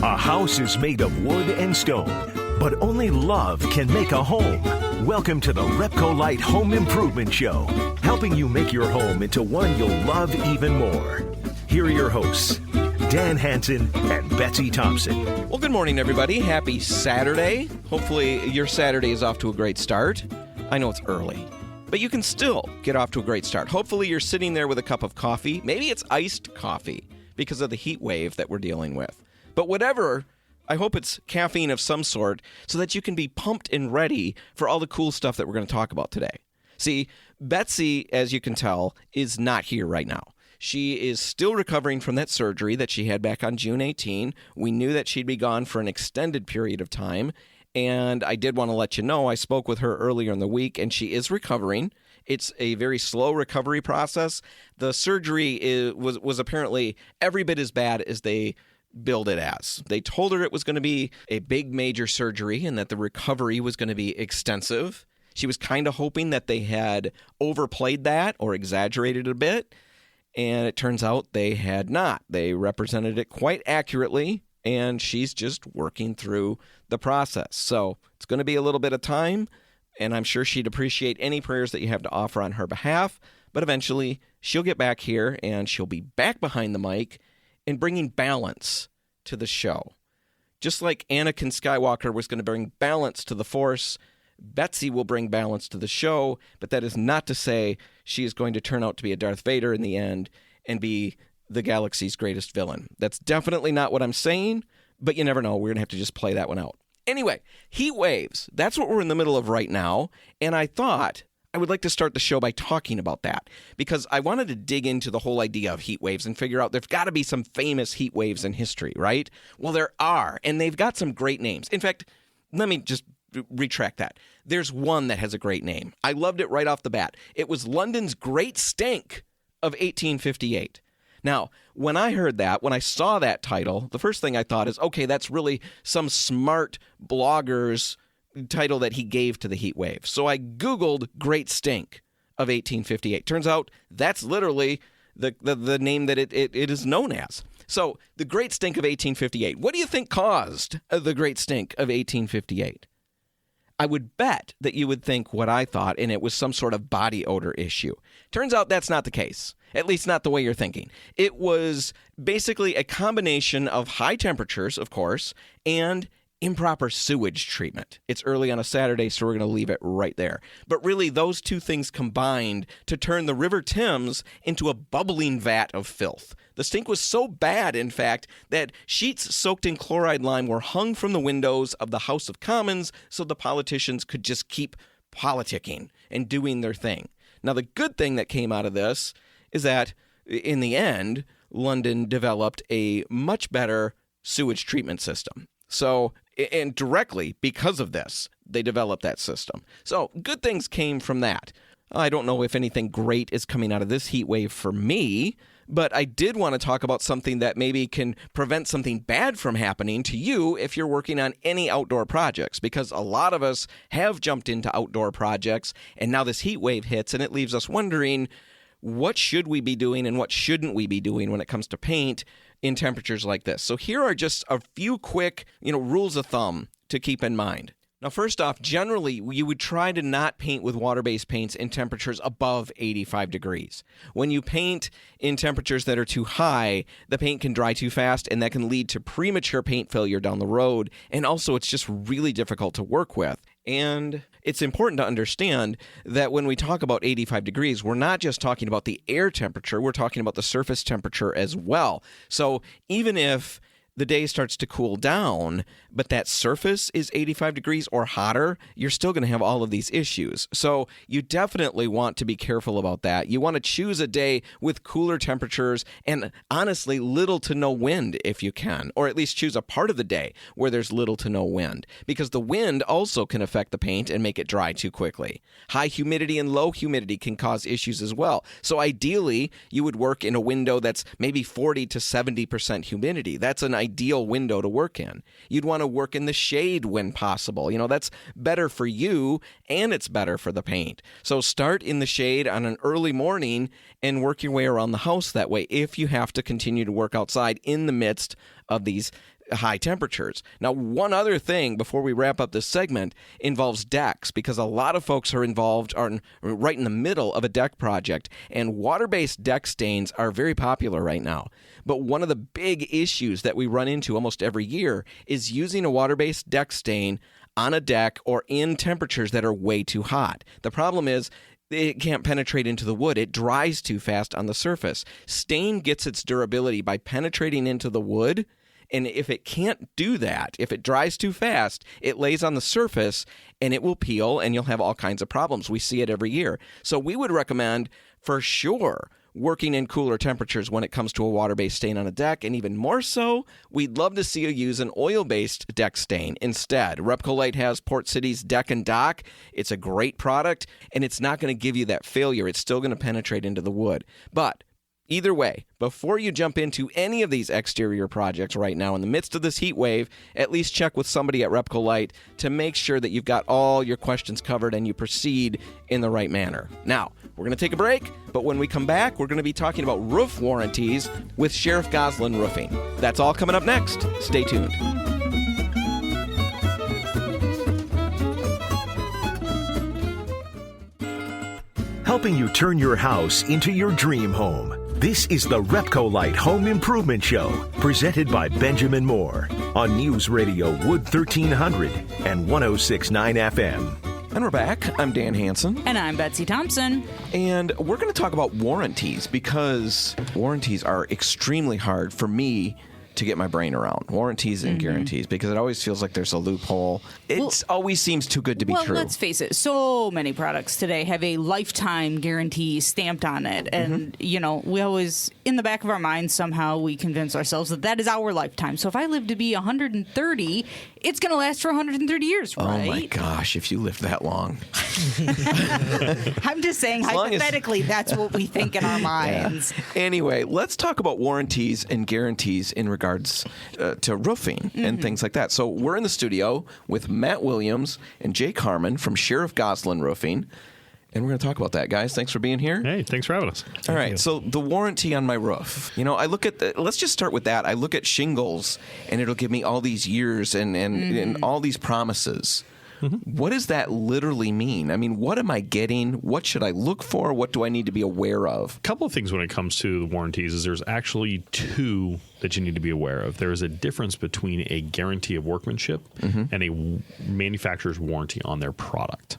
A house is made of wood and stone, but only love can make a home. Welcome to the RepcoLite Home Improvement Show, helping you make your home into one you'll love even more. Here are your hosts, Dan Hansen and Betsy Thompson. Well, good morning, everybody. Happy Saturday. Hopefully your Saturday is off to a great start. I know it's early, but you can still get off to a great start. Hopefully you're sitting there with a cup of coffee. Maybe it's iced coffee because of the heat wave that we're dealing with. But whatever, I hope it's caffeine of some sort so that you can be pumped and ready for all the cool stuff that we're going to talk about today. See, Betsy, as you can tell, is not here right now. She is still recovering from that surgery that she had back on June 18. We knew that she'd be gone for an extended period of time, and I did want to let you know I spoke with her earlier in the week, and she is recovering. It's a very slow recovery process. The surgery was apparently every bit as bad as they billed it as. They told her it was going to be a big major surgery and that the recovery was going to be extensive. She was kind of hoping that they had overplayed that or exaggerated it a bit, and it turns out they had not. They represented it quite accurately, and she's just working through the process. So it's going to be a little bit of time, and I'm sure she'd appreciate any prayers that you have to offer on her behalf, but eventually she'll get back here, and she'll be back behind the mic and bringing balance to the show. Just like Anakin Skywalker was going to bring balance to the Force, Betsy will bring balance to the show, but that is not to say she is going to turn out to be a Darth Vader in the end and be the galaxy's greatest villain. That's definitely not what I'm saying, but you never know. We're going to have to just play that one out. Anyway, heat waves. That's what we're in the middle of right now, and I thought I would like to start the show by talking about that because I wanted to dig into the whole idea of heat waves and figure out there's got to be some famous heat waves in history, right? Well, there are, and they've got some great names. In fact, let me just retract that. There's one that has a great name. I loved it right off the bat. It was London's Great Stink of 1858. Now, when I heard that, when I saw that title, the first thing I thought is, okay, that's really some smart blogger's title that he gave to the heat wave. So I Googled Great Stink of 1858. Turns out that's literally the name that it is known as. So the Great Stink of 1858. What do you think caused the Great Stink of 1858? I would bet that you would think what I thought, and it was some sort of body odor issue. Turns out that's not the case, at least not the way you're thinking. It was basically a combination of high temperatures, of course, and improper sewage treatment. It's early on a Saturday, so we're going to leave it right there. But really, those two things combined to turn the River Thames into a bubbling vat of filth. The stink was so bad, in fact, that sheets soaked in chloride lime were hung from the windows of the House of Commons so the politicians could just keep politicking and doing their thing. Now, the good thing that came out of this is that, in the end, London developed a much better sewage treatment system. So, and directly because of this, they developed that system. So, good things came from that. I don't know if anything great is coming out of this heat wave for me, but I did want to talk about something that maybe can prevent something bad from happening to you if you're working on any outdoor projects, because a lot of us have jumped into outdoor projects, and now this heat wave hits, and it leaves us wondering, what should we be doing and what shouldn't we be doing when it comes to paint in temperatures like this? So here are just a few quick, rules of thumb to keep in mind. Now, first off, generally, you would try to not paint with water-based paints in temperatures above 85 degrees. When you paint in temperatures that are too high, the paint can dry too fast, and that can lead to premature paint failure down the road. And also, it's just really difficult to work with. And it's important to understand that when we talk about 85 degrees, we're not just talking about the air temperature, we're talking about the surface temperature as well. So even if the day starts to cool down, but that surface is 85 degrees or hotter, you're still going to have all of these issues. So you definitely want to be careful about that. You want to choose a day with cooler temperatures and honestly little to no wind if you can, or at least choose a part of the day where there's little to no wind, because the wind also can affect the paint and make it dry too quickly. High humidity and low humidity can cause issues as well. So ideally, you would work in a window that's maybe 40 to 70% humidity. That's an ideal window to work in. You'd want to work in the shade when possible. That's better for you and it's better for the paint. So start in the shade on an early morning and work your way around the house that way if you have to continue to work outside in the midst of these high temperatures. Now, one other thing before we wrap up this segment involves decks, because a lot of folks are right in the middle of a deck project, and water-based deck stains are very popular right now. But one of the big issues that we run into almost every year is using a water-based deck stain on a deck or in temperatures that are way too hot. The problem is it can't penetrate into the wood. It dries too fast on the surface. Stain gets its durability by penetrating into the wood. And if it can't do that, if it dries too fast, it lays on the surface and it will peel and you'll have all kinds of problems. We see it every year. So we would recommend for sure working in cooler temperatures when it comes to a water-based stain on a deck. And even more so, we'd love to see you use an oil-based deck stain instead. RepcoLite has Port City's Deck and Dock. It's a great product and it's not going to give you that failure. It's still going to penetrate into the wood. But either way, before you jump into any of these exterior projects right now in the midst of this heat wave, at least check with somebody at RepcoLite to make sure that you've got all your questions covered and you proceed in the right manner. Now, we're going to take a break, but when we come back, we're going to be talking about roof warranties with Sheriff Goslin Roofing. That's all coming up next. Stay tuned. Helping you turn your house into your dream home. This is the RepcoLite Home Improvement Show, presented by Benjamin Moore on News Radio Wood 1300 and 106.9 FM. And we're back. I'm Dan Hansen. And I'm Betsy Thompson. And we're going to talk about warranties, because warranties are extremely hard for me to get my brain around. Warranties and guarantees, because it always feels like there's a loophole. It always seems too good to be true. Well, let's face it. So many products today have a lifetime guarantee stamped on it. And, we always, in the back of our minds, somehow we convince ourselves that is our lifetime. So if I live to be 130, it's going to last for 130 years, right? Oh, my gosh, if you lived that long. I'm just saying, hypothetically, that's what we think in our minds. Yeah. Anyway, let's talk about warranties and guarantees in regards to roofing and things like that. So we're in the studio with Matt Williams and Jake Harmon from Sheriff Goslin Roofing. And we're going to talk about that, guys. Thanks for being here. Hey, thanks for having us. All right, so the warranty on my roof. I look at let's just start with that. I look at shingles, and it'll give me all these years and all these promises. What does that literally mean? I mean, what am I getting? What should I look for? What do I need to be aware of? A couple of things when it comes to the warranties is there's actually two that you need to be aware of. There is a difference between a guarantee of workmanship and a manufacturer's warranty on their product.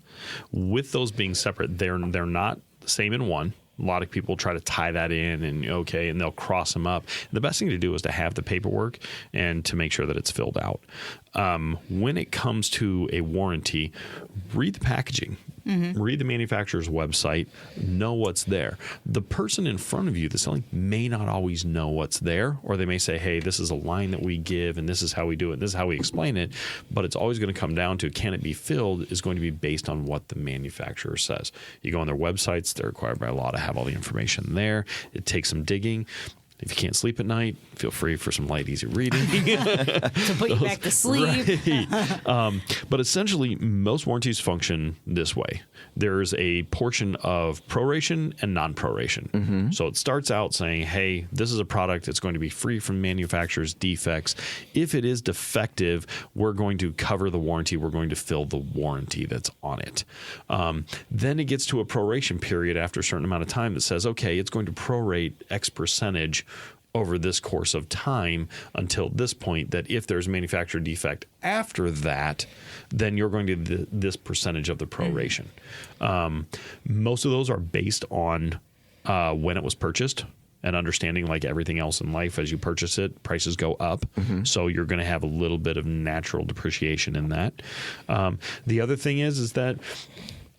With those being separate, they're not the same in one. A lot of people try to tie that in and they'll cross them up. The best thing to do is to have the paperwork and to make sure that it's filled out. When it comes to a warranty, read the packaging. Read the manufacturer's website, know what's there. The person in front of you that's selling may not always know what's there, or they may say, hey, this is a line that we give and this is how we do it, this is how we explain it, but it's always going to come down to can it be filled is going to be based on what the manufacturer says. You go on their websites, they're required by law to have all the information there. It takes some digging. If you can't sleep at night, feel free for some light, easy reading. To put you back to sleep. Right. But essentially, most warranties function this way. There's a portion of proration and non-proration. So it starts out saying, hey, this is a product that's going to be free from manufacturer's defects. If it is defective, we're going to cover the warranty. We're going to fill the warranty that's on it. Then it gets to a proration period after a certain amount of time that says, okay, it's going to prorate X percentage over this course of time until this point, that if there's a manufacturer defect after that, then you're going to this percentage of the proration. Most of those are based on when it was purchased, and understanding, like everything else in life, as you purchase it, prices go up. So you're going to have a little bit of natural depreciation in that. The other thing is that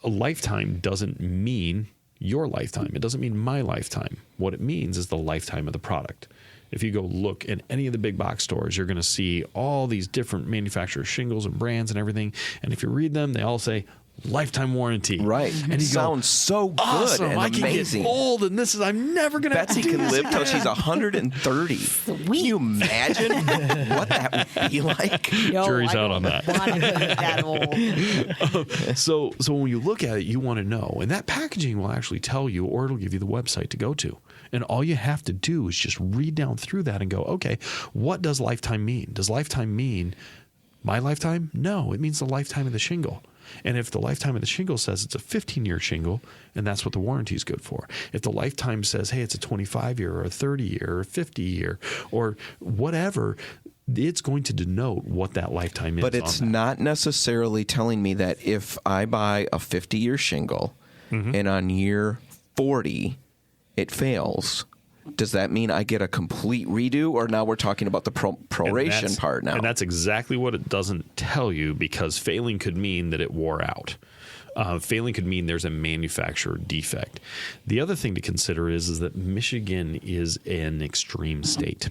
a lifetime doesn't mean your lifetime. It doesn't mean my lifetime. What it means is the lifetime of the product. If you go look at any of the big box stores, you're going to see all these different manufacturer shingles and brands and everything. And if you read them, they all say lifetime warranty. Right. And you sounds so good awesome. and I amazing. Can get old, and I'm never going to Betsy can live till she's 130. Sweet. Can you imagine what that would be like? No, Jury's out on that. Want to be that old. So when you look at it, you want to know. And that packaging will actually tell you, or it'll give you the website to go to. And all you have to do is just read down through that and go, okay, what does lifetime mean? Does lifetime mean my lifetime? No, it means the lifetime of the shingle. And if the lifetime of the shingle says it's a 15-year shingle, and that's what the warranty is good for. If the lifetime says, hey, it's a 25-year or a 30-year or a 50-year or whatever, it's going to denote what that lifetime is. But it's not necessarily telling me that if I buy a 50-year shingle and on year 40 it fails, does that mean I get a complete redo, or now we're talking about the proration part now? And that's exactly what it doesn't tell you, because failing could mean that it wore out. Failing could mean there's a manufacturer defect. The other thing to consider is that Michigan is an extreme state.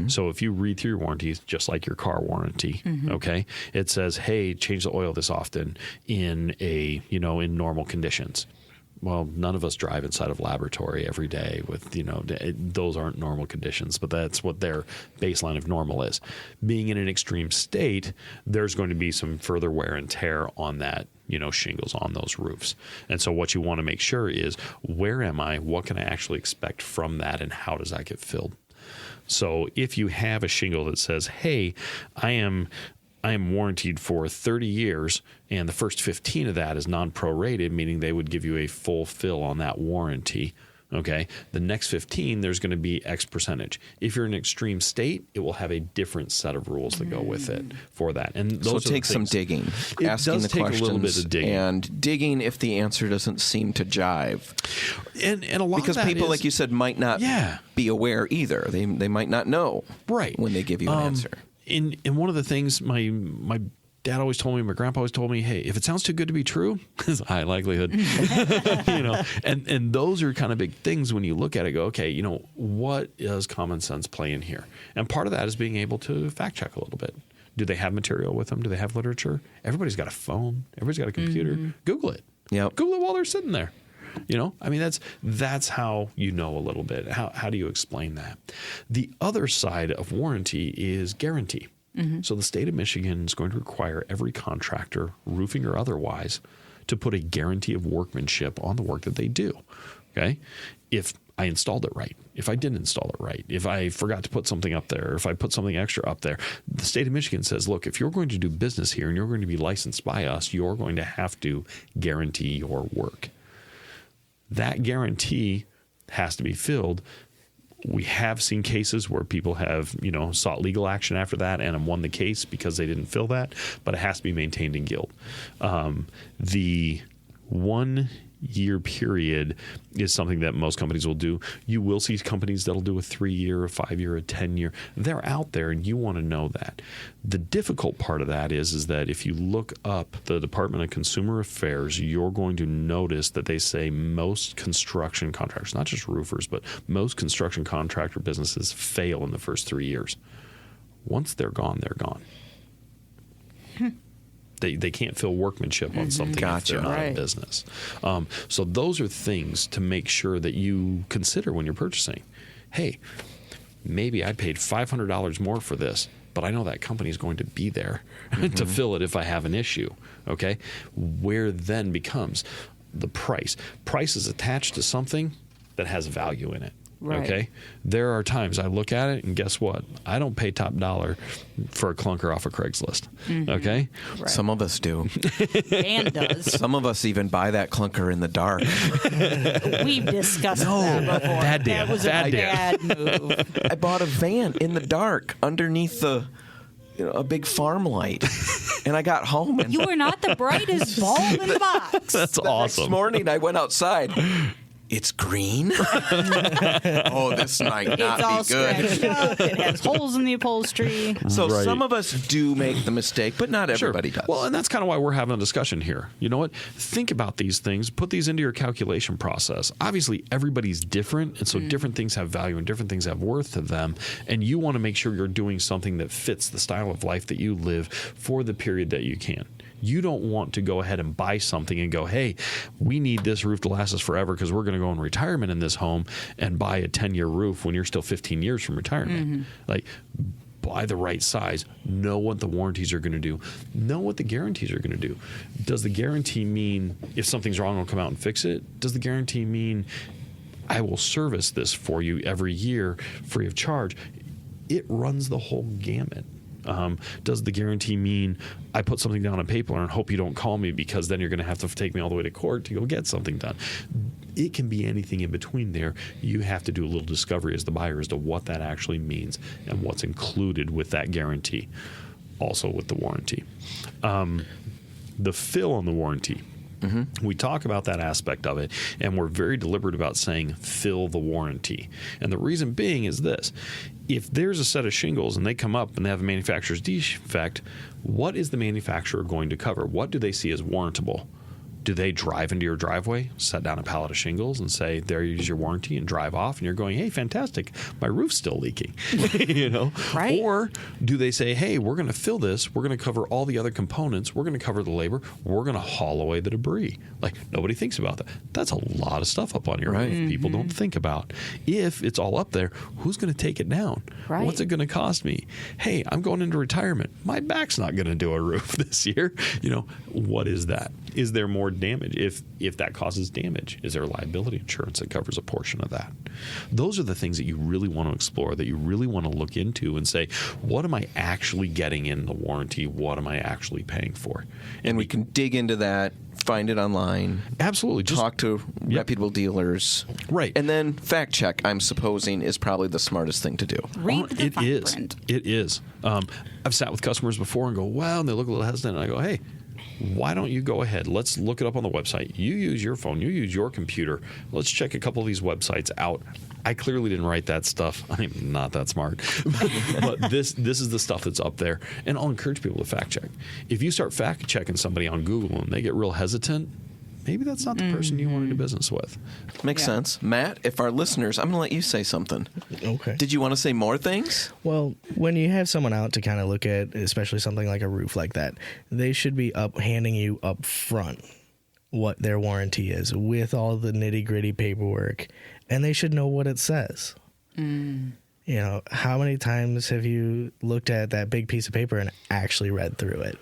So if you read through your warranties, just like your car warranty, okay, it says, hey, change the oil this often in in normal conditions. Well, none of us drive inside of a laboratory every day with, those aren't normal conditions, but that's what their baseline of normal is. Being in an extreme state, there's going to be some further wear and tear on that, shingles on those roofs. And so what you want to make sure is, where am I? What can I actually expect from that? And how does that get filled? So if you have a shingle that says, hey, I am warranted for 30 years, and the first 15 of that is non-prorated, meaning they would give you a full fill on that warranty. Okay, the next 15, there's going to be X percentage. If you're in an extreme state, it will have a different set of rules that go with it for that. And those so it takes some digging, it asking does the take questions, a little bit of digging, and digging if the answer doesn't seem to jive. And a lot because of that people, is, like you said, might not be aware either. They might not know when they give you an answer. And one of the things my dad always told me, my grandpa always told me, hey, if it sounds too good to be true, there's a high likelihood. And those are kind of big things when you look at it, go, okay, what does common sense play in here? And part of that is being able to fact check a little bit. Do they have material with them? Do they have literature? Everybody's got a phone. Everybody's got a computer. Google it. Google it while they're sitting there. That's how a little bit. How do you explain that? The other side of warranty is guarantee. So the state of Michigan is going to require every contractor, roofing or otherwise, to put a guarantee of workmanship on the work that they do. Okay? If I installed it right, if I didn't install it right, if I forgot to put something up there, if I put something extra up there, the state of Michigan says, look, if you're going to do business here and you're going to be licensed by us, you're going to have to guarantee your work. That guarantee has to be filled. We have seen cases where people have, sought legal action after that and won the case because they didn't fill that, but it has to be maintained in guilt. The 1 year period is something that most companies will do. You will see companies that'll do a 3-year, a 5-year, a 10-year. They're out there, and you want to know that. The difficult part of that is that if you look up the Department of Consumer Affairs, you're going to notice that they say most construction contractors, not just roofers, but most construction contractor businesses fail in the first 3 years. Once they're gone, they're gone. They can't fill workmanship on something if they're not in business. So those are things to make sure that you consider when you're purchasing. Hey, maybe I paid $500 more for this, but I know that company is going to be there to fill it if I have an issue. Okay? Where then becomes the price. Price is attached to something that has value in it. Right. Okay. There are times I look at it and guess what? I don't pay top dollar for a clunker off of Craigslist. Okay. Right. Some of us do. Dan does. Some of us even buy that clunker in the dark. We've discussed that before. That was a bad move. I bought a van in the dark underneath a big farm light, and I got home. And you were not the brightest bulb in the box. That's awesome. Next morning, I went outside. It's green? Oh, this might not be good. It's all scratched up. It has holes in the upholstery. So some of us do make the mistake, but not everybody does. Well, and that's kind of why we're having a discussion here. You know what? Think about these things. Put these into your calculation process. Obviously, everybody's different, and so different things have value and different things have worth to them. And you want to make sure you're doing something that fits the style of life that you live for the period that you can. You don't want to go ahead and buy something and go, hey, we need this roof to last us forever because we're going to go in retirement in this home and buy a 10-year roof when you're still 15 years from retirement. Like, buy the right size. Know what the warranties are going to do. Know what the guarantees are going to do. Does the guarantee mean if something's wrong, I'll come out and fix it? Does the guarantee mean I will service this for you every year free of charge. It runs the whole gamut. Does the guarantee mean I put something down on paper and hope you don't call me because then you're going to have to take me all the way to court to go get something done? It can be anything in between there. You have to do a little discovery as the buyer as to what that actually means and what's included with that guarantee. Also with the warranty. The fill on the warranty. We talk about that aspect of it, and we're very deliberate about saying fill the warranty. And the reason being is this. If there's a set of shingles and they come up and they have a manufacturer's defect, what is the manufacturer going to cover? What do they see as warrantable? Do they drive into your driveway, set down a pallet of shingles, and say, "There's your warranty," and drive off? And you're going, "Hey, fantastic! My roof's still leaking," Right? Or do they say, "Hey, we're going to fill this. We're going to cover all the other components. We're going to cover the labor. We're going to haul away the debris." Like nobody thinks about that. That's a lot of stuff up on your roof. People don't think about. If it's all up there, who's going to take it down? Right. What's it going to cost me? Hey, I'm going into retirement. My back's not going to do a roof this year. What is that? Is there more damage? If that causes damage, is there liability insurance that covers a portion of that? Those are the things that you really want to explore, that you really want to look into and say, what am I actually getting in the warranty? What am I actually paying for? And we can dig into that, find it online. Absolutely. Just talk to reputable dealers. Right. And then fact check, I'm supposing, is probably the smartest thing to do. Read the fine print. It is. I've sat with customers before and go, well, and they look a little hesitant, and I go, hey, why don't you go ahead? Let's look it up on the website. You use your phone. You use your computer. Let's check a couple of these websites out. I clearly didn't write that stuff. I'm not that smart. But this is the stuff that's up there. And I'll encourage people to fact check. If you start fact checking somebody on Google and they get real hesitant, maybe that's not the person you want to do business with. Makes sense. Matt, if our listeners, I'm going to let you say something. Okay. Did you want to say more things? Well, when you have someone out to kind of look at, especially something like a roof like that, they should be handing you up front what their warranty is with all the nitty-gritty paperwork, and they should know what it says. How many times have you looked at that big piece of paper and actually read through it?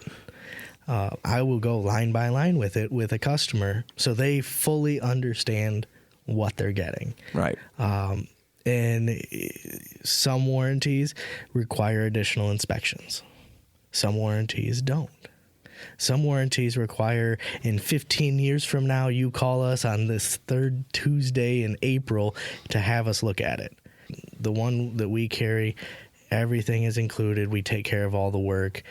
I will go line by line with it with a customer so they fully understand what they're getting. Right. And some warranties require additional inspections. Some warranties don't. Some warranties require in 15 years from now, you call us on this third Tuesday in April to have us look at it. The one that we carry, everything is included. We take care of all the work.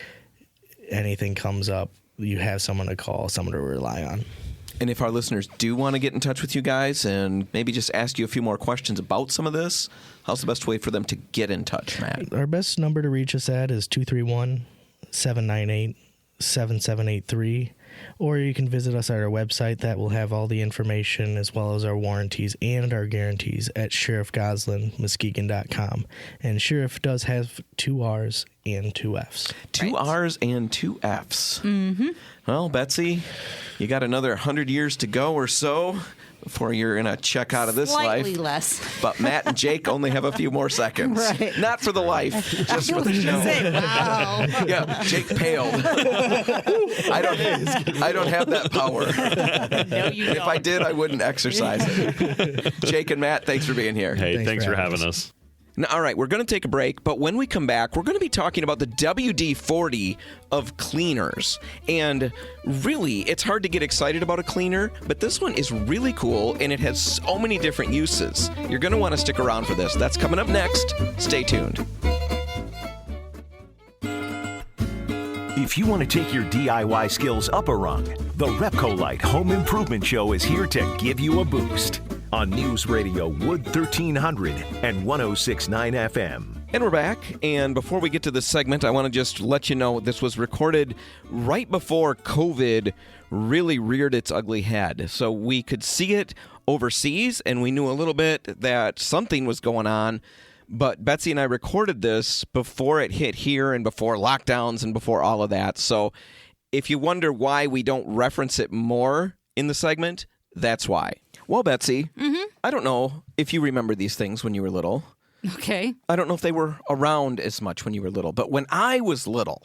Anything comes up, you have someone to call, someone to rely on. And if our listeners do want to get in touch with you guys and maybe just ask you a few more questions about some of this, how's the best way for them to get in touch, Matt? Our best number to reach us at is 231-798-7783. Or you can visit us at our website. That will have all the information as well as our warranties and our guarantees at sheriffgoslinmuskegon.com. And Sheriff does have 2 R's and 2 F's. 2 R's and 2 F's. Mm-hmm. Well, Betsy, you got another 100 years to go or so before you're going to check out of this Slightly life. less. But Matt and Jake only have a few more seconds. Right. Not for the life, just for the show. Wow. Yeah, Jake paled. I don't have that power. No, you don't. If I did, I wouldn't exercise it. Jake and Matt, thanks for being here. Hey, thanks for having having us. Now, all right, we're going to take a break, but when we come back, we're going to be talking about the WD-40 of cleaners. And really, it's hard to get excited about a cleaner, but this one is really cool, and it has so many different uses. You're going to want to stick around for this. That's coming up next. Stay tuned. If you want to take your DIY skills up a rung, the RepcoLite Home Improvement Show is here to give you a boost. On News Radio Wood 1300 and 106.9 FM. And we're back. And before we get to this segment, I want to just let you know this was recorded right before COVID really reared its ugly head. So we could see it overseas, and we knew a little bit that something was going on. But Betsy and I recorded this before it hit here and before lockdowns and before all of that. So if you wonder why we don't reference it more in the segment, that's why. Well, Betsy, I don't know if you remember these things when you were little. Okay. I don't know if they were around as much when you were little, but when I was little,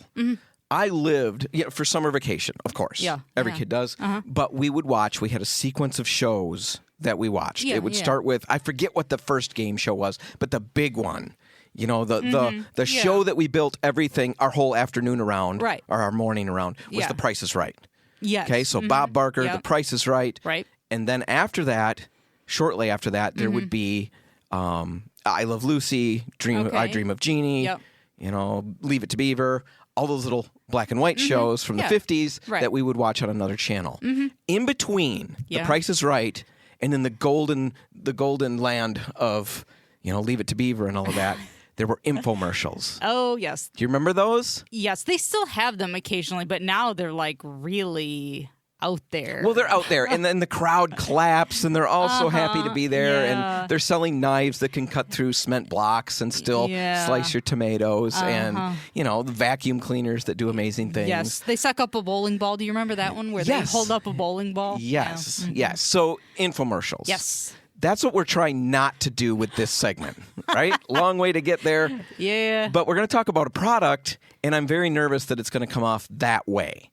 I lived for summer vacation, of course. Yeah. Every kid does. But we would watch, we had a sequence of shows that we watched. Yeah, it would yeah. start with, I forget what the first game show was, but the big one. You know, the show that we built everything, our whole afternoon around, Right. or our morning around, was Yeah. The Price is Right. Yes. Okay, so Bob Barker, Yep. The Price is Right. Right. And then after that, shortly after that, there would be I Love Lucy, Okay. I Dream of Jeannie, Yep. you know, Leave It to Beaver, all those little black and white shows from Yeah. the 50s Right. that we would watch on another channel. In between Yeah. The Price is Right and then the golden land of, you know, Leave It to Beaver and all of that, there were infomercials. Oh, yes. Do you remember those? Yes, they still have them occasionally, but now they're like really out there. Well, they're out there, and then the crowd claps, and they're all so happy to be there, yeah. and they're selling knives that can cut through cement blocks and still Yeah. slice your tomatoes, and, you know, the vacuum cleaners that do amazing things. Yes, they suck up a bowling ball. Do you remember that one where Yes. they hold up a bowling ball? Yes, Yeah. yes. So, infomercials. Yes. That's what we're trying not to do with this segment, right? Long way to get there. Yeah. But we're going to talk about a product, and I'm very nervous that it's going to come off that way.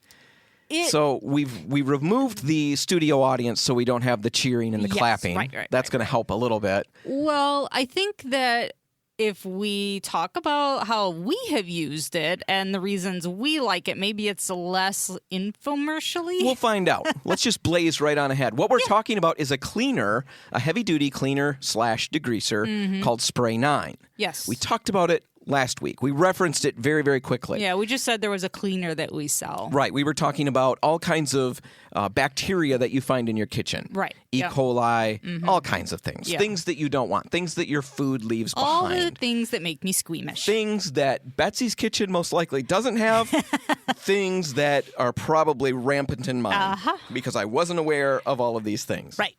So we removed the studio audience so we don't have the cheering and the Yes, clapping. right, That's going to help a little bit. Well, I think that if we talk about how we have used it and the reasons we like it, maybe it's less infomercially. We'll find out. Let's just blaze right on ahead. What we're talking about is a cleaner, a heavy-duty cleaner / degreaser called Spray 9. Yes. We talked about it last week. We referenced it very, very quickly. Yeah, we just said there was a cleaner that we sell. Right. We were talking about all kinds of bacteria that you find in your kitchen. Right. E. Yep. coli, all kinds of things. Yeah. Things that you don't want. Things that your food leaves All the behind. things that make me squeamish. Things that Betsy's kitchen most likely doesn't have. Things that are probably rampant in mine. Because I wasn't aware of all of these things. Right.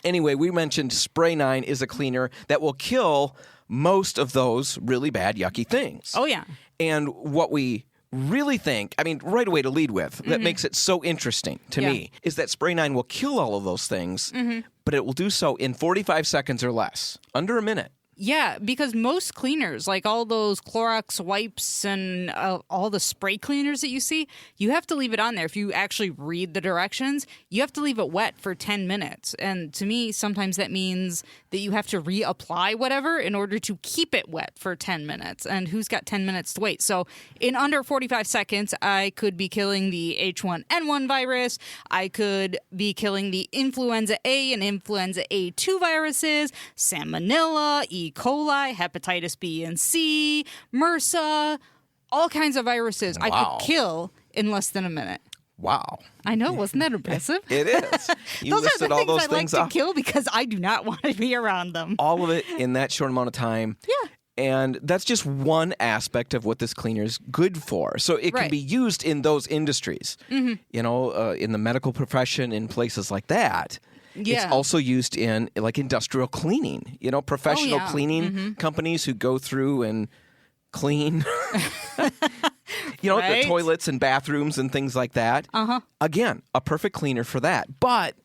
Anyway, we mentioned Spray 9 is a cleaner that will kill most of those really bad, yucky things. Oh, yeah. And what we really think, I mean, right away to lead with, that makes it so interesting to Yeah. me, is that Spray 9 will kill all of those things, but it will do so in 45 seconds or less, under a minute. Yeah, because most cleaners, like all those Clorox wipes and all the spray cleaners that you see, you have to leave it on there. If you actually read the directions, you have to leave it wet for 10 minutes. And to me, sometimes that means that you have to reapply whatever in order to keep it wet for 10 minutes. And who's got 10 minutes to wait? So in under 45 seconds, I could be killing the H1N1 virus. I could be killing the influenza A and influenza A2 viruses, salmonella, E. coli, hepatitis B and C, MRSA, all kinds of viruses I Wow. could kill in less than a minute. Wow. I know, wasn't that impressive? It is. You Those are listed the all things those I like things to off. kill because I do not want to be around them. All of it in that short amount of time. Yeah. And that's just one aspect of what this cleaner is good for. So it can Right. be used in those industries, you know, in the medical profession, in places like that. Yeah. It's also used in like industrial cleaning, you know, professional yeah. cleaning companies who go through and clean, you know, Right. the toilets and bathrooms and things like that. Again, a perfect cleaner for that. But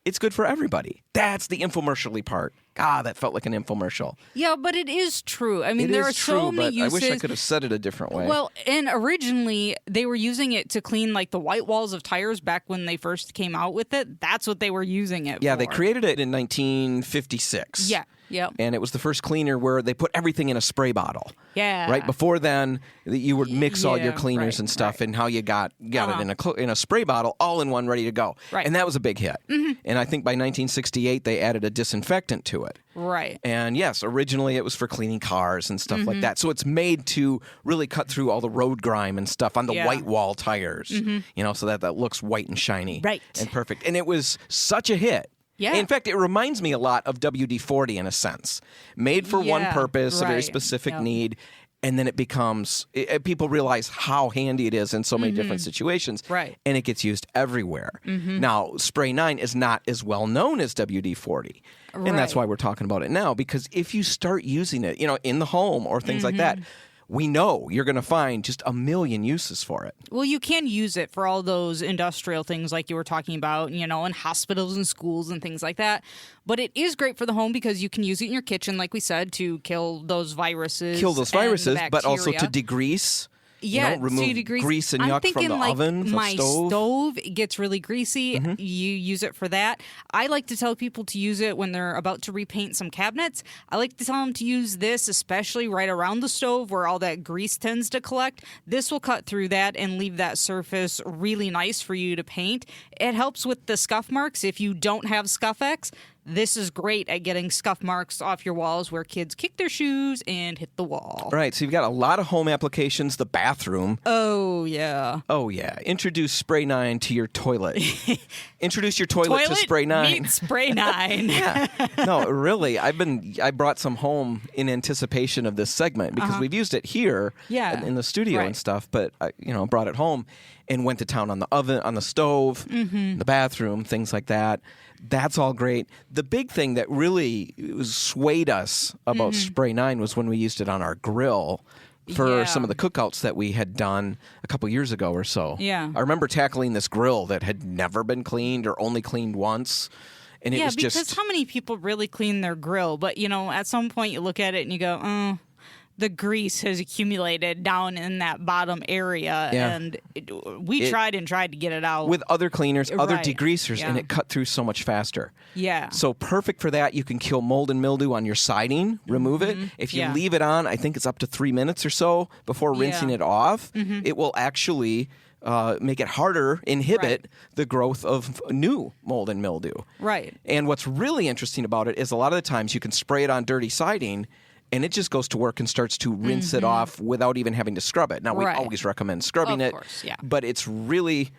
it's good for everybody. That's the infomercial-y part. God, that felt like an infomercial. Yeah, but it is true. I mean, It there is are true, so many but uses. I wish I could have said it a different way. Well, and originally they were using it to clean like the white walls of tires back when they first came out with it. That's what they were using it yeah, for. they created it in 1956. Yeah. Yep. And it was the first cleaner where they put everything in a spray bottle. Yeah. Right before then, you would mix all your Yeah, cleaners right, and stuff, right. and how you got it in a spray bottle, all in one, ready to go. Right. And that was a big hit. And I think by 1968 they added a disinfectant to it. Right. And yes, originally it was for cleaning cars and stuff Mm-hmm. like that. So it's made to really cut through all the road grime and stuff on the Yeah. white wall tires, you know, so that looks white and shiny Right. and perfect. And it was such a hit. Yeah. In fact, it reminds me a lot of WD-40 in a sense. Made for one Yeah, purpose, a very right. specific Yep. need. And then it becomes, people realize how handy it is in so many different situations. Right. And it gets used everywhere. Now, Spray 9 is not as well known as WD-40. And that's Right. why we're talking about it now. Because if you start using it, you know, in the home or things like that, we know you're going to find just a million uses for it. Well, you can use it for all those industrial things like you were talking about, you know, in hospitals and schools and things like that. But it is great for the home because you can use it in your kitchen, like we said, to kill those viruses. Kill those and the viruses, but also to bacteria. degrease. Yeah, remove to degrease. grease and I'm yuck thinking from the oven, the my stove. gets really greasy. You use it for that. I like to tell people to use it when they're about to repaint some cabinets. I like to tell them to use this, especially right around the stove where all that grease tends to collect. This will cut through that and leave that surface really nice for you to paint. It helps with the scuff marks. If you don't have Scuff-X, this is great at getting scuff marks off your walls where kids kick their shoes and hit the wall. Right, so you've got a lot of home applications. The bathroom. Oh, yeah. Oh, yeah. Introduce Spray 9 to your toilet. Introduce your toilet to Spray 9. Meet Spray 9. Yeah. No, really. I brought some home in anticipation of this segment because we've used it here in the studio and stuff, but I brought it home and went to town on the oven, on the stove, the bathroom, things like that. That's all great. The big thing that really swayed us about Spray 9 was when we used it on our grill for some of the cookouts that we had done a couple years ago or so. Yeah. I remember tackling this grill that had never been cleaned or only cleaned once. And it was just... because how many people really clean their grill? But, at some point you look at it and you go, oh, the grease has accumulated down in that bottom area. Yeah. And we tried to get it out. With other cleaners, other Right. degreasers, and Yeah. it cut through so much faster. Yeah. So perfect for that. You can kill mold and mildew on your siding, remove it. If you Yeah. leave it on, I think it's up to 3 minutes or so before rinsing it off, it will actually make it harder, inhibit the growth of new mold and mildew. Right. And what's really interesting about it is a lot of the times you can spray it on dirty siding and it just goes to work and starts to rinse it off without even having to scrub it. Now, we Right. always recommend scrubbing Of it, course, yeah. but it's really,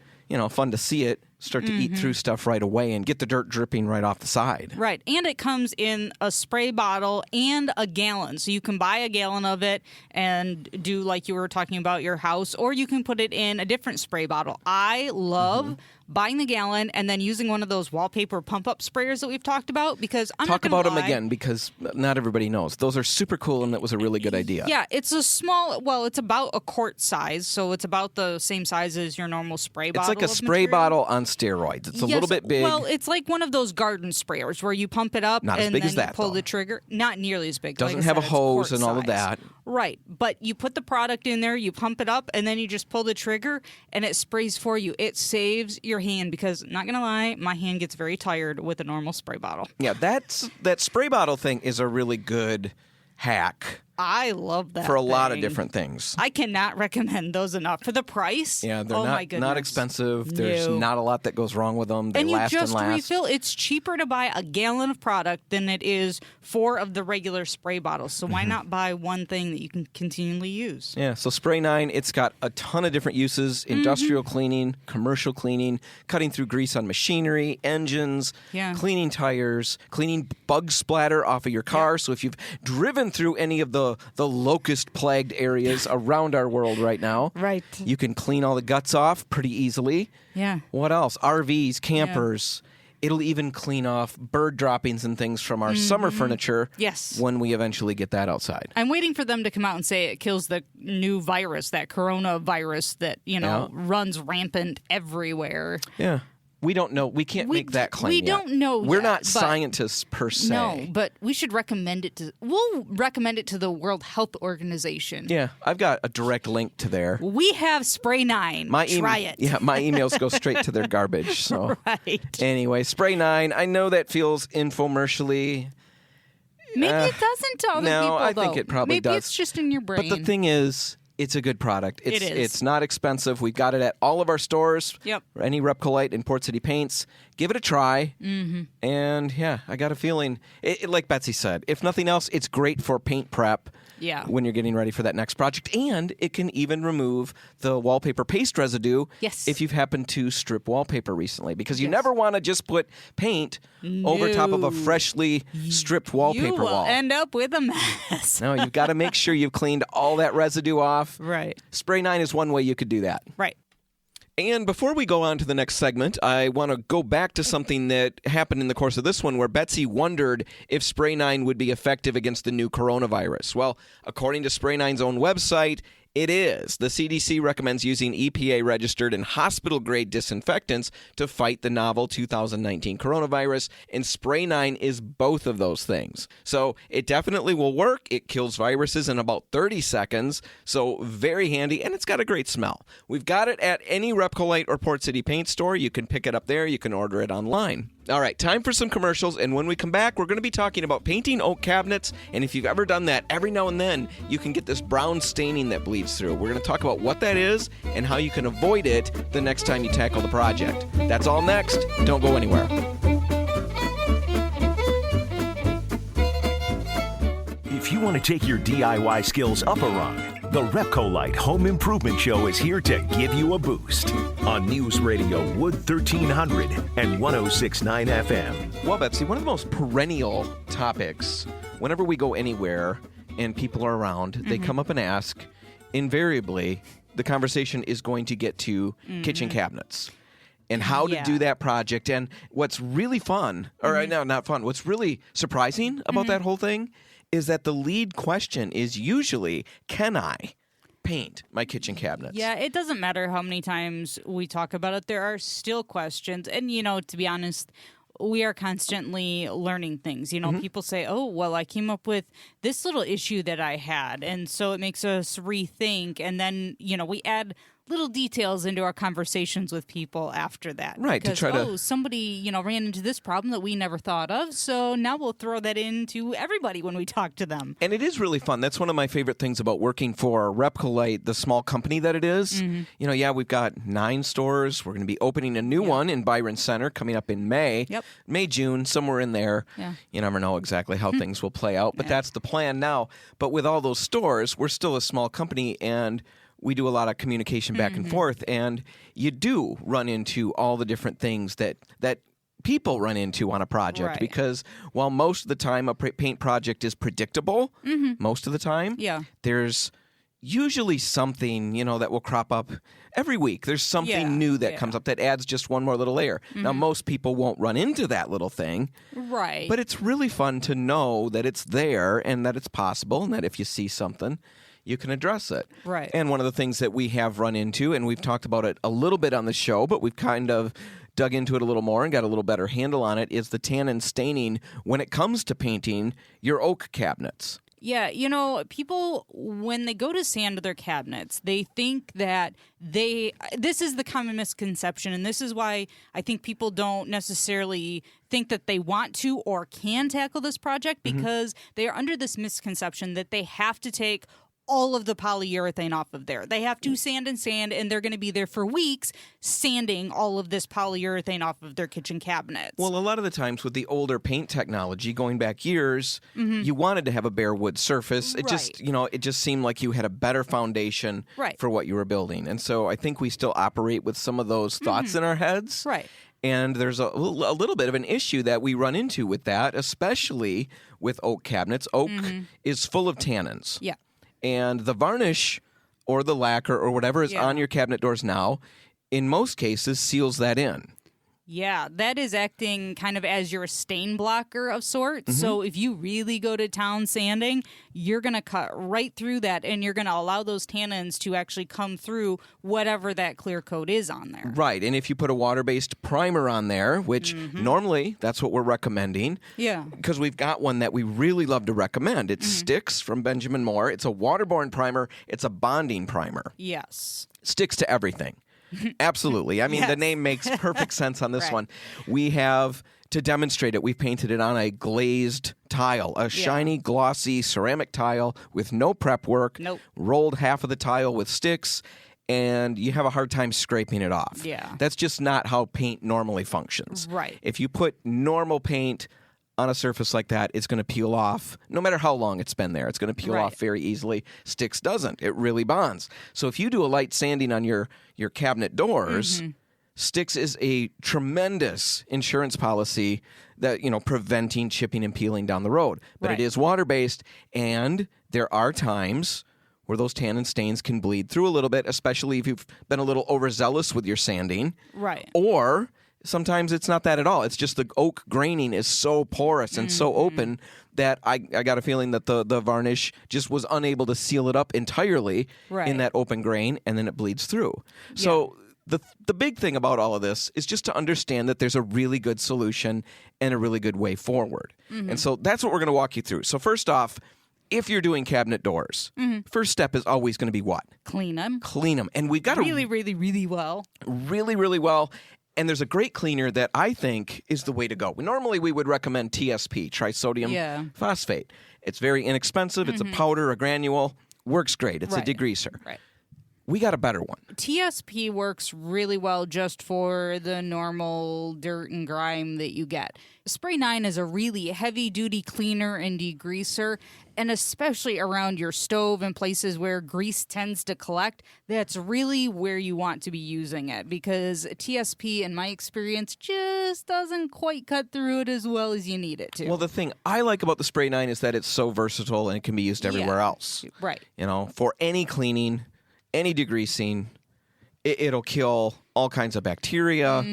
fun to see it start to eat through stuff right away and get the dirt dripping right off the side. Right. And it comes in a spray bottle and a gallon. So you can buy a gallon of it and do like you were talking about your house, or you can put it in a different spray bottle. I love buying the gallon and then using one of those wallpaper pump-up sprayers that we've talked about because I'm Talk not gonna about them lie. again because not everybody knows. Those are super cool and that was a really good idea. Yeah, it's it's about a quart size, so it's about the same size as your normal spray It's bottle. like a of spray material. bottle on steroids. It's a little bit big. Well, it's like one of those garden sprayers where you pump it up Not as and big then as that, you pull though. the trigger. Not nearly as big. Doesn't Like I have a said, it's hose quart and all of size. that. Right, but you put the product in there, you pump it up, and then you just pull the trigger, and it sprays for you. It saves your hand because, not gonna lie, my hand gets very tired with a normal spray bottle. Yeah, that spray bottle thing is a really good hack I love that for a lot of thing. different things. I cannot recommend those enough for the price. Yeah, they're oh my goodness. not expensive. There's No. not a lot that goes wrong with them. They And you last just and last. refill. It's cheaper to buy a gallon of product than it is 4 of the regular spray bottles. So why not buy one thing that you can continually use? Yeah, so Spray 9, it's got a ton of different uses: industrial cleaning, commercial cleaning, cutting through grease on machinery, engines, Yeah. cleaning tires, cleaning bug splatter off of your car. So if you've driven through any of the locust-plagued areas around our world right now, Right. you can clean all the guts off pretty easily. Yeah. What else? RVs, campers. It'll even clean off bird droppings and things from our summer furniture. Yes. When we eventually get that outside. I'm waiting for them to come out and say it kills the new virus, that coronavirus that, runs rampant everywhere. Yeah. We don't know. We can't make that claim we yet. don't know We're yet, not but- scientists per se. No, but we should recommend it we'll recommend it to the World Health Organization. Yeah, I've got a direct link to there. We have Spray 9. Try it. Yeah, my emails go straight to their garbage. So Right. anyway, Spray 9. I know that feels infomercially. Maybe it doesn't to other no, people, I think though. it probably Maybe does. it's just in your brain. But the thing is, it's a good product. It is. It's not expensive. We've got it at all of our stores. Yep. Any RepcoLite and Port City Paints. Give it a try. Mm-hmm. And yeah, I got a feeling, like Betsy said, if nothing else, it's great for paint prep. Yeah. When you're getting ready for that next project. And it can even remove the wallpaper paste residue. Yes. If you've happened to strip wallpaper recently. Because you never want to just put paint over top of a freshly stripped wallpaper you will wall. end up with a mess. No, you've got to make sure you've cleaned all that residue off. Right. Spray 9 is one way you could do that. Right. And before we go on to the next segment, I want to go back to something that happened in the course of this one where Betsy wondered if Spray 9 would be effective against the new coronavirus. Well, according to Spray 9's own website, It is. The CDC recommends using EPA-registered and hospital-grade disinfectants to fight the novel 2019 coronavirus, and Spray 9 is both of those things. So it definitely will work. It kills viruses in about 30 seconds, so very handy, and it's got a great smell. We've got it at any RepcoLite or Port City Paint store. You can pick it up there. You can order it online. All right, time for some commercials, and when we come back, we're going to be talking about painting oak cabinets, and if you've ever done that, every now and then you can get this brown staining that bleeds through. We're going to talk about what that is and how you can avoid it the next time you tackle the project. That's all next. Don't go anywhere. If you want to take your DIY skills up a rung, the RepcoLite Home Improvement Show is here to give you a boost on News Radio Wood 1300 and 106.9 FM. Well, Betsy, one of the most perennial topics, whenever we go anywhere and people are around, they come up and ask, invariably, the conversation is going to get to kitchen cabinets and how to do that project. And what's really fun, or no, not fun, what's really surprising about that whole thing is that the lead question is usually, can I paint my kitchen cabinets? Yeah, it doesn't matter how many times we talk about it. There are still questions. And, to be honest, we are constantly learning things. People say, oh, well, I came up with this little issue that I had. And so it makes us rethink. And then, we add little details into our conversations with people after that. Right, because, to try to... somebody, ran into this problem that we never thought of, so now we'll throw that into everybody when we talk to them. And it is really fun. That's one of my favorite things about working for RepcoLite, the small company that it is. We've got 9 stores. We're going to be opening a new one in Byron Center coming up in May. May, June, somewhere in there. Yeah. You never know exactly how things will play out, but that's the plan now. But with all those stores, we're still a small company, and we do a lot of communication back and forth, and you do run into all the different things that people run into on a project. Right. Because while most of the time a paint project is predictable, most of the time, there's usually something, that will crop up every week. There's something new that comes up that adds just one more little layer. Now, most people won't run into that little thing. Right. But it's really fun to know that it's there and that it's possible, and that if you see something, you can address it. Right. And one of the things that we have run into, and we've talked about it a little bit on the show, but we've kind of dug into it a little more and got a little better handle on it, is the tannin staining when it comes to painting your oak cabinets. Yeah, people, when they go to sand their cabinets, they think that this is the common misconception, and this is why I think people don't necessarily think that they want to or can tackle this project, because they are under this misconception that they have to take all of the polyurethane off of there. They have to sand, and they're going to be there for weeks sanding all of this polyurethane off of their kitchen cabinets. Well, a lot of the times with the older paint technology, going back years, you wanted to have a bare wood surface. It just, it just seemed like you had a better foundation for what you were building. And so I think we still operate with some of those thoughts in our heads. Right. And there's a little bit of an issue that we run into with that, especially with oak cabinets. Oak is full of tannins. Yeah. And the varnish or the lacquer or whatever is on your cabinet doors now, in most cases, seals that in. Yeah, that is acting kind of as your stain blocker of sorts. So if you really go to town sanding, you're going to cut right through that, and you're going to allow those tannins to actually come through whatever that clear coat is on there. Right, and if you put a water-based primer on there, which normally that's what we're recommending. Yeah. Because we've got one that we really love to recommend. It's Sticks from Benjamin Moore. It's a waterborne primer. It's a bonding primer. Yes. Sticks to everything. Absolutely. I mean, the name makes perfect sense on this one. We have, to demonstrate it, we've painted it on a glazed tile, a shiny, glossy ceramic tile with no prep work. Nope. Rolled half of the tile with sticks, and you have a hard time scraping it off. Yeah. That's just not how paint normally functions. Right. If you put normal paint on a surface like that, it's going to peel off no matter how long it's been there. It's going to peel off very easily. Sticks doesn't. It really bonds. So if you do a light sanding on your cabinet doors, Sticks is a tremendous insurance policy that, preventing chipping and peeling down the road. But it is water-based, and there are times where those tannin stains can bleed through a little bit, especially if you've been a little overzealous with your sanding. Right. Or sometimes it's not that at all. It's just the oak graining is so porous and so open that I got a feeling that the varnish just was unable to seal it up entirely in that open grain, and then it bleeds through. So the big thing about all of this is just to understand that there's a really good solution and a really good way forward. And so that's what we're going to walk you through. So first off, if you're doing cabinet doors, first step is always going to be what? Clean them. Clean them. And we've got really, really, really well. Really, really well. And there's a great cleaner that I think is the way to go. Normally, we would recommend TSP, trisodium phosphate. It's very inexpensive. It's a powder, a granule. Works great. It's a degreaser. Right. We got a better one. TSP works really well just for the normal dirt and grime that you get. Spray 9 is a really heavy-duty cleaner and degreaser, and especially around your stove and places where grease tends to collect, that's really where you want to be using it, because TSP, in my experience, just doesn't quite cut through it as well as you need it to. Well, the thing I like about the Spray 9 is that it's so versatile and it can be used everywhere else. Right. For any cleaning, any degreasing, it'll kill all kinds of bacteria.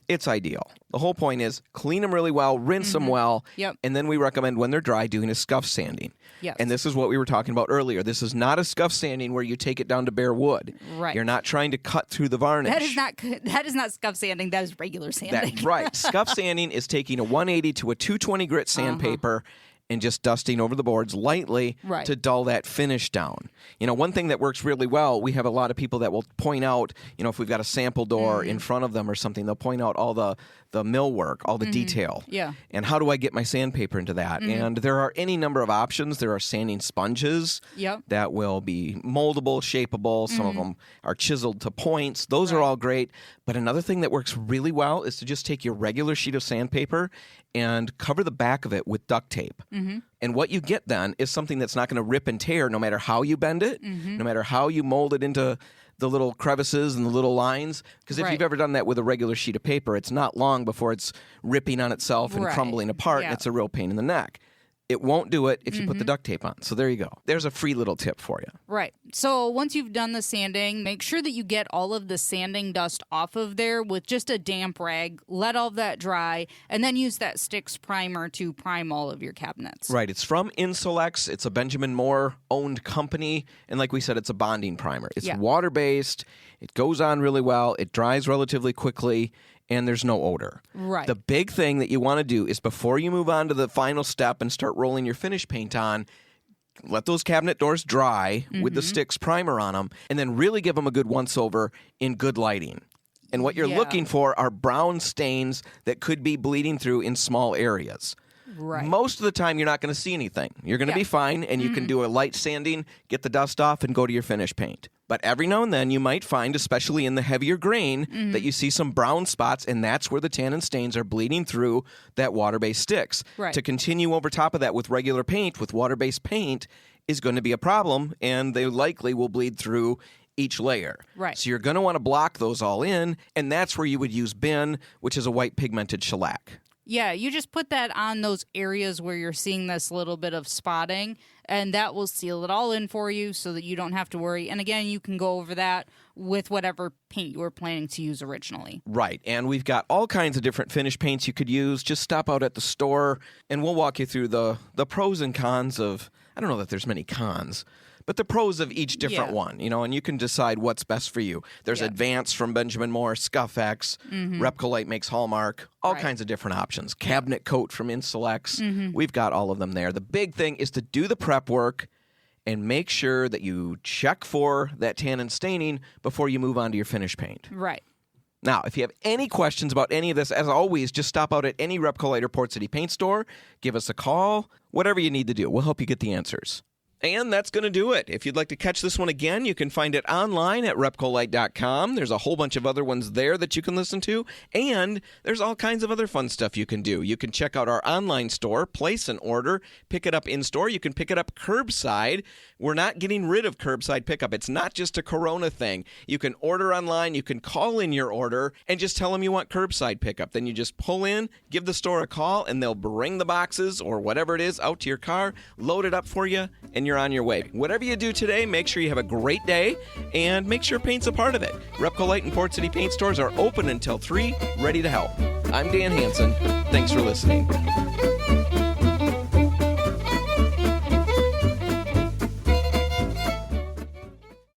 It's ideal. The whole point is clean them really well, rinse them well, and then we recommend when they're dry doing a scuff sanding. And this is what we were talking about earlier. This is not a scuff sanding where you take it down to bare wood. Right. You're not trying to cut through the varnish. That is not scuff sanding. That is regular sanding. That's right. Scuff sanding is taking a 180 to a 220 grit sandpaper and just dusting over the boards lightly to dull that finish down. One thing that works really well, we have a lot of people that will point out, if we've got a sample door in front of them or something, they'll point out all the millwork, all the detail. Yeah. And how do I get my sandpaper into that? And there are any number of options. There are sanding sponges that will be moldable, shapeable. Some of them are chiseled to points. Those are all great. But another thing that works really well is to just take your regular sheet of sandpaper and cover the back of it with duct tape. And what you get then is something that's not going to rip and tear no matter how you bend it, no matter how you mold it into the little crevices and the little lines. Because if you've ever done that with a regular sheet of paper, it's not long before it's ripping on itself and crumbling apart. And it's a real pain in the neck. It won't do it if you put the duct tape on. So there you go. There's a free little tip for you. Right. So once you've done the sanding, make sure that you get all of the sanding dust off of there with just a damp rag. Let all of that dry, and then use that Sticks primer to prime all of your cabinets. Right. It's from Insulex. It's a Benjamin Moore-owned company. And like we said, it's a bonding primer. It's water-based. It goes on really well. It dries relatively quickly. And there's no odor. Right. The big thing that you want to do is before you move on to the final step and start rolling your finish paint on, let those cabinet doors dry with the Sticks primer on them, and then really give them a good once-over in good lighting. And what you're looking for are brown stains that could be bleeding through in small areas. Right. Most of the time, you're not going to see anything. You're going to be fine, and you can do a light sanding, get the dust off, and go to your finish paint. But every now and then, you might find, especially in the heavier grain, that you see some brown spots, and that's where the tannin stains are bleeding through that water-based sticks. Right. To continue over top of that with regular paint, with water-based paint, is going to be a problem, and they likely will bleed through each layer. Right. So you're going to want to block those all in, and that's where you would use bin, which is a white pigmented shellac. Yeah, you just put that on those areas where you're seeing this little bit of spotting, and that will seal it all in for you so that you don't have to worry. And again, you can go over that with whatever paint you were planning to use originally. Right, and we've got all kinds of different finish paints you could use. Just stop out at the store, and we'll walk you through the pros and cons of, I don't know that there's many cons, but the pros of each different one, and you can decide what's best for you. There's Advanced from Benjamin Moore, Scuff X, RepcoLite makes Hallmark, all kinds of different options. Cabinet Coat from Insulex. We've got all of them there. The big thing is to do the prep work and make sure that you check for that tannin staining before you move on to your finish paint. Right. Now, if you have any questions about any of this, as always, just stop out at any RepcoLite or Port City paint store, give us a call, whatever you need to do. We'll help you get the answers. And that's going to do it. If you'd like to catch this one again, you can find it online at RepcoLite.com. There's a whole bunch of other ones there that you can listen to. And there's all kinds of other fun stuff you can do. You can check out our online store, place an order, pick it up in-store. You can pick it up curbside. We're not getting rid of curbside pickup. It's not just a Corona thing. You can order online. You can call in your order and just tell them you want curbside pickup. Then you just pull in, give the store a call, and they'll bring the boxes or whatever it is out to your car, load it up for you, and you're you're on your way. Whatever you do today, make sure you have a great day and make sure paint's a part of it. RepcoLite and Port City Paint Stores are open until 3, ready to help. I'm Dan Hansen. Thanks for listening.